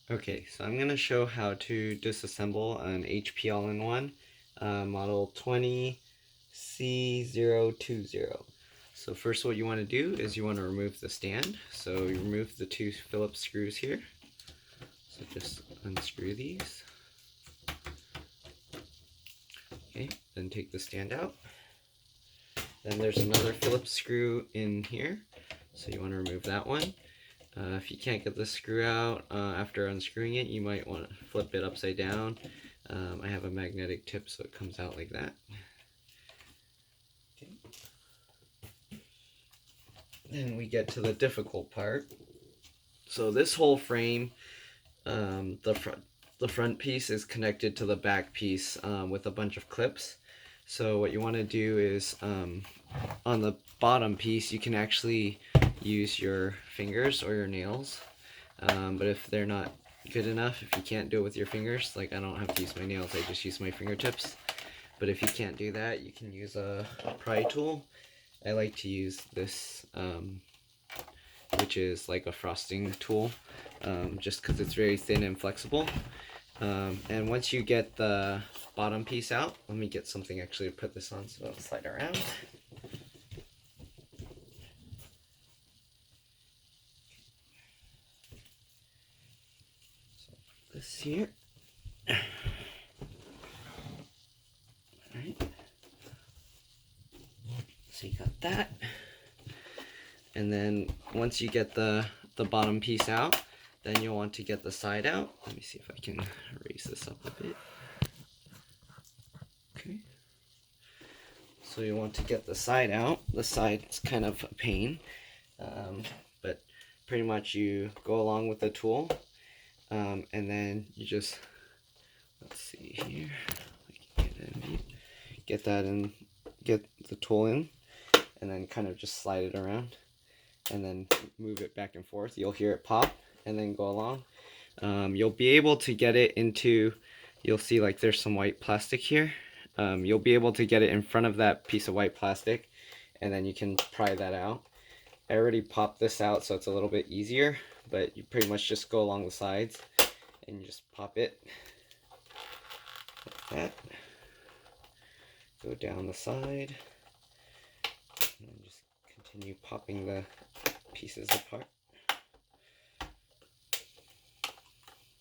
Okay, so I'm going to show how to disassemble an HP all-in-one model 20C020. So first what you want to do is you want to remove the stand. So you remove the two Phillips screws here. So just unscrew these. Okay, then take the stand out. Then there's another Phillips screw in here. So you want to remove that one. If you can't get the screw out after unscrewing it, you might want to flip it upside down. I have a magnetic tip so it comes out like that. Okay. Then we get to the difficult part. So this whole frame, the front piece is connected to the back piece with a bunch of clips. So what you want to do is on the bottom piece you can actually use your fingers or your nails, but if they're not good enough, if you can't do it with your fingers, like I don't have to use my nails, I just use my fingertips, but if you can't do that, you can use a pry tool. I like to use this which is like a frosting tool, just because it's very thin and flexible. And once you get the bottom piece out, let me get something actually to put this on so it'll slide around. So this here. Alright. So you got that. And then once you get the bottom piece out, then you'll want to get the side out. Let me see if I can raise this up a bit. Okay. So you want to get the side out. The side is kind of a pain, but pretty much you go along with the tool, and then you just, let's see here, I can get that in, get the tool in, and then kind of just slide it around, and then move it back and forth. You'll hear it pop, and then go along. You'll be able to get it into, you'll see like there's some white plastic here. You'll be able to get it in front of that piece of white plastic, and then you can pry that out. I already popped this out so it's a little bit easier, but you pretty much just go along the sides and you just pop it like that. Go down the side and then just continue popping the pieces apart.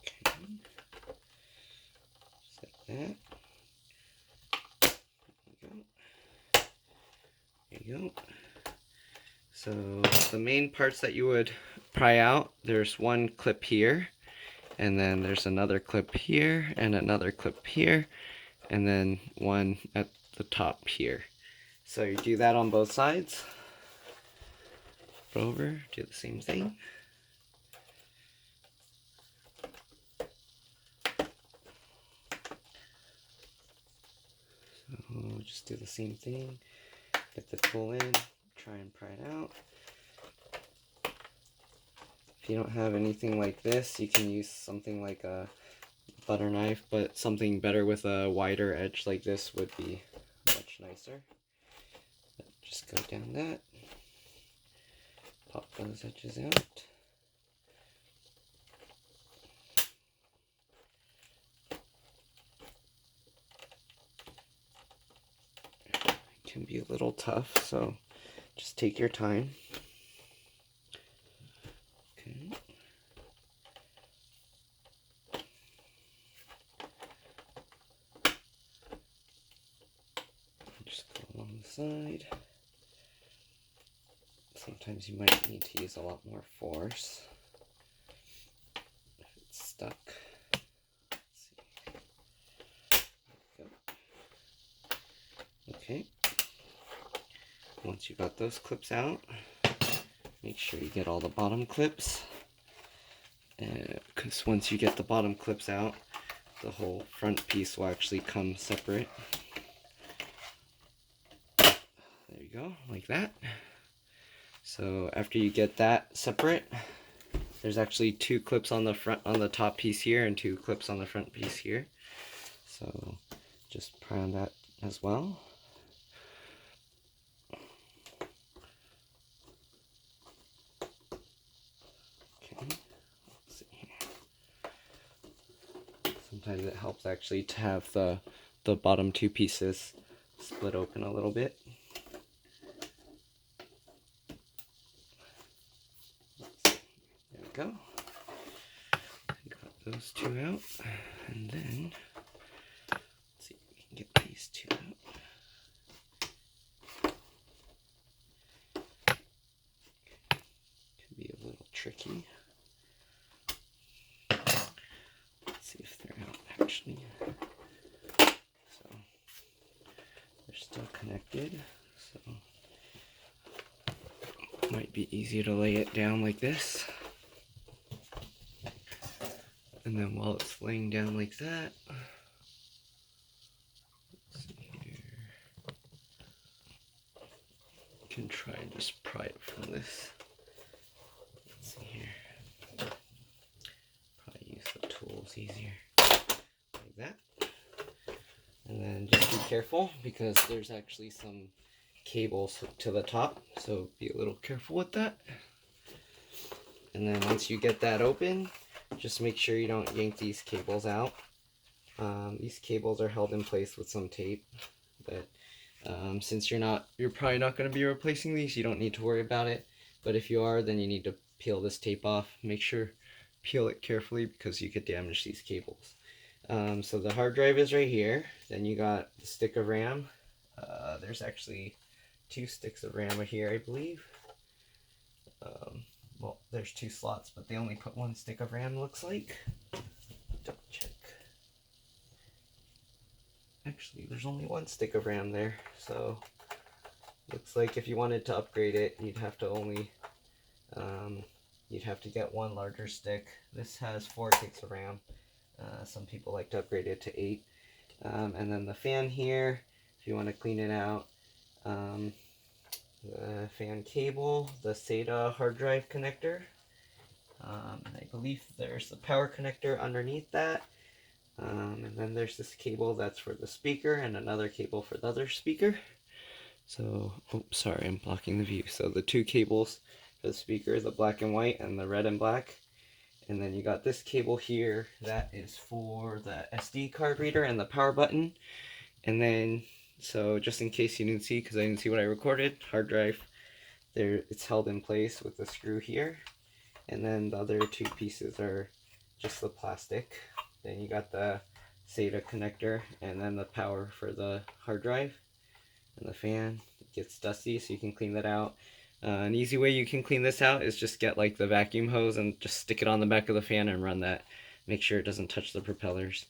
Okay. Just like that. There you go. So the main parts that you would pry out, there's one clip here, and then there's another clip here, and another clip here, and then one at the top here. So you do that on both sides. Flip over, do the same thing. So just do the same thing. Get the tool in, try and pry it out. If you don't have anything like this, you can use something like a butter knife, but something better with a wider edge like this would be much nicer. But just go down that, pop those edges out. It can be a little tough, so just take your time. Okay. Just go along the side. Sometimes you might need to use a lot more force if it's stuck. Let's see. There we go. Okay. Once you got those clips out, make sure you get all the bottom clips, because once you get the bottom clips out, the whole front piece will actually come separate. There you go, like that. So after you get that separate, there's actually two clips on the front, on the top piece here, and two clips on the front piece here. So just pry on that as well. Okay, let's see here. sometimes it helps actually to have the bottom two pieces split open a little bit. There we go. Got those two out, and then let's see if we can get these two out. Could be a little tricky. Let's see if they're out actually. So they're still connected, so it might be easier to lay it down like this. And then while it's laying down like that, let's see here, you can try and just pry it from this. Let's see here. Probably use the tools easier. Like that. And then just be careful because there's actually some cables hooked to the top, so be a little careful with that. And then once you get that open, just make sure you don't yank these cables out. These cables are held in place with some tape, but since you're probably not going to be replacing these, you don't need to worry about it. But if you are, then you need to peel this tape off. Make sure peel it carefully because you could damage these cables. So the hard drive is right here. Then you got the stick of RAM. There's actually 2 sticks of RAM here, I believe. Well, there's 2 slots, but they only put 1 stick of RAM, looks like. Double check. Actually, there's only 1 stick of RAM there, so looks like if you wanted to upgrade it, you'd have to get 1 larger stick. This has 4 gigs of RAM. Some people like to upgrade it to 8. And then the fan here, if you want to clean it out. The fan cable, the SATA hard drive connector. I believe there's the power connector underneath that. And then there's this cable that's for the speaker and another cable for the other speaker. So, oops, sorry, I'm blocking the view. So the 2 cables for the speaker, the black and white and the red and black. And then you got this cable here that is for the SD card reader and the power button. And then, so just in case you didn't see, because I didn't see what I recorded, hard drive, there, it's held in place with the screw here. And then the other 2 pieces are just the plastic. Then you got the SATA connector and then the power for the hard drive. And the fan, it gets dusty, so you can clean that out. An easy way you can clean this out is just get like the vacuum hose and just stick it on the back of the fan and run that. Make sure it doesn't touch the propellers.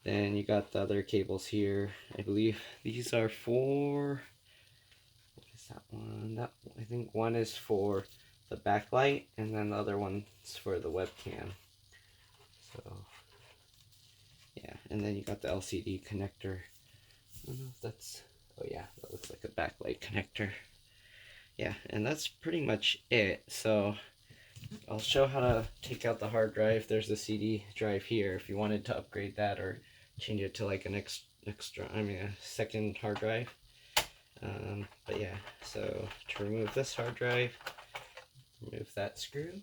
Then you got the other cables here. I believe these are for, what is that one? I think one is for the backlight and then the other one's for the webcam. So yeah, and then you got the LCD connector. I don't know if that's, oh yeah, that looks like a backlight connector. Yeah, and that's pretty much it. So I'll show how to take out the hard drive. There's a CD drive here if you wanted to upgrade that or change it to like an a second hard drive. But yeah, so to remove this hard drive, remove that screw.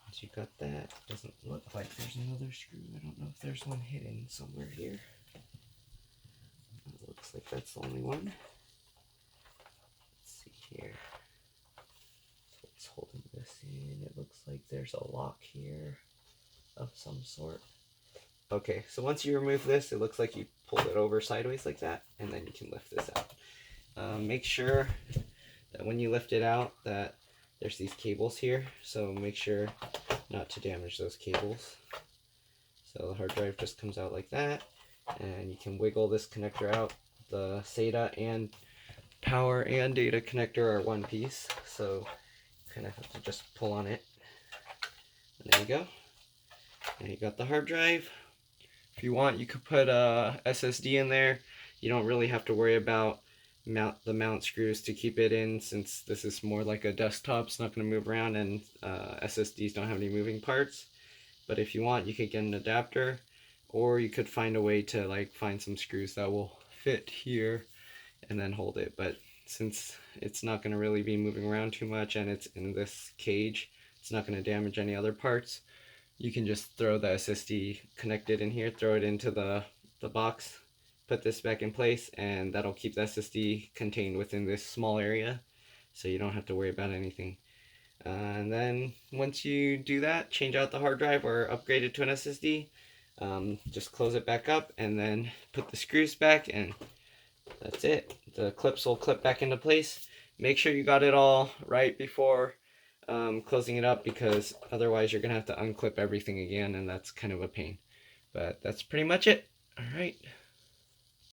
Once you got that, doesn't look like there's another screw. I don't know if there's one hidden somewhere here. It looks like that's the only one. Here. So it's holding this in. It looks like there's a lock here of some sort. Okay, so once you remove this, it looks like you pull it over sideways like that, and then you can lift this out. Make sure that when you lift it out that there's these cables here, so make sure not to damage those cables. So the hard drive just comes out like that, and you can wiggle this connector out. The SATA and power and data connector are one piece, so you kind of have to just pull on it. And there you go. And you got the hard drive. If you want, you could put a SSD in there. You don't really have to worry about the mount screws to keep it in, since this is more like a desktop. It's not going to move around, and SSDs don't have any moving parts. But if you want, you could get an adapter, or you could find a way to like find some screws that will fit here and then hold it. But since it's not going to really be moving around too much and it's in this cage, it's not going to damage any other parts. you can just throw the SSD connected in here, throw it into the box, put this back in place, and that'll keep the SSD contained within this small area, so you don't have to worry about anything. And then once you do that, change out the hard drive or upgrade it to an SSD, just close it back up and then put the screws back, and that's it. The clips will clip back into place. Make sure you got it all right before closing it up, because otherwise you're gonna have to unclip everything again, and that's kind of a pain. But that's pretty much it. All right.